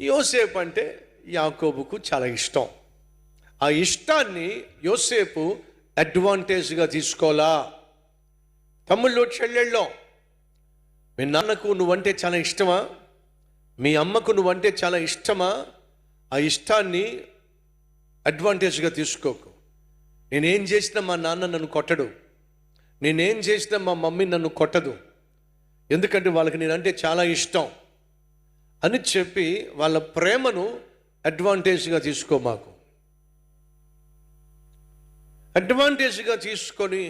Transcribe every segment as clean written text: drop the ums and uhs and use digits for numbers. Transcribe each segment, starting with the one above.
యోసేపు అంటే యాకోబుకు చాలా ఇష్టం. ఆ ఇష్టాన్ని యోసేపు అడ్వాంటేజ్గా తీసుకోవాలా. తమ్ముళ్ళు చెల్లెళ్ళో, మీ నాన్నకు నువ్వంటే చాలా ఇష్టమా? మీ అమ్మకు నువ్వంటే చాలా ఇష్టమా? ఆ ఇష్టాన్ని అడ్వాంటేజ్గా తీసుకోకు. నేనేం చేసినా మా నాన్న నన్ను కొట్టడు, నేనేం చేసినా మా మమ్మీ నన్ను కొట్టదు, ఎందుకంటే వాళ్ళకి నేనంటే చాలా ఇష్టం అని చెప్పి వాళ్ళ ప్రేమను అడ్వాంటేజ్గా తీసుకో. మాకు అడ్వాంటేజ్గా తీసుకొని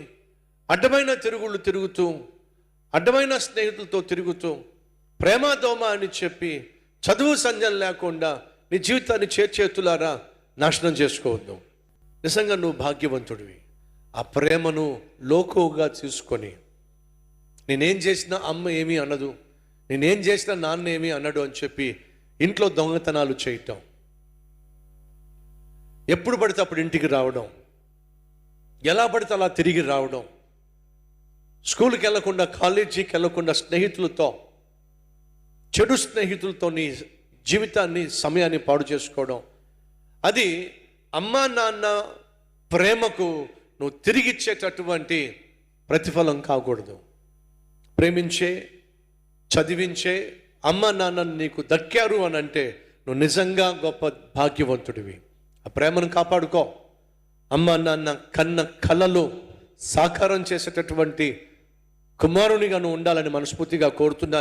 అడ్డమైన తిరుగుళ్ళు తిరుగుతూ, అడ్డమైన స్నేహితులతో తిరుగుతూ, ప్రేమాదోమ అని చెప్పి చదువు సంజం లేకుండా నీ జీవితాన్ని చేతులారా నాశనం చేసుకోవద్దు. నిజంగా నువ్వు భాగ్యవంతుడివి. ఆ ప్రేమను లోకుగా తీసుకొని, నేనేం చేసినా అమ్మ ఏమీ అనదు, నేనేం చేసినా నాన్న ఏమీ అనడు అని చెప్పి ఇంట్లో దొంగతనాలు చేయటం, ఎప్పుడు పడితే అప్పుడు ఇంటికి రావడం, ఎలా పడితే అలా తిరిగి రావడం, స్కూల్కి వెళ్ళకుండా కాలేజీకి వెళ్ళకుండా స్నేహితులతో, చెడు స్నేహితులతో నీ జీవితాన్ని సమయాన్ని పాడు చేసుకోవడం, అది అమ్మా నాన్న ప్రేమకు నువ్వు తిరిగిచ్చేటటువంటి ప్రతిఫలం కాకూడదు. ప్రేమించే, చదివించే అమ్మ నాన్న నీకు దక్కారు అని అంటే నువ్వు నిజంగా గొప్ప భాగ్యవంతుడివి. ఆ ప్రేమను కాపాడుకో. అమ్మ నాన్న కన్న కలలు సాకారం చేసేటటువంటి కుమారునిగా నువ్వు ఉండాలని మనస్ఫూర్తిగా కోరుతున్నా.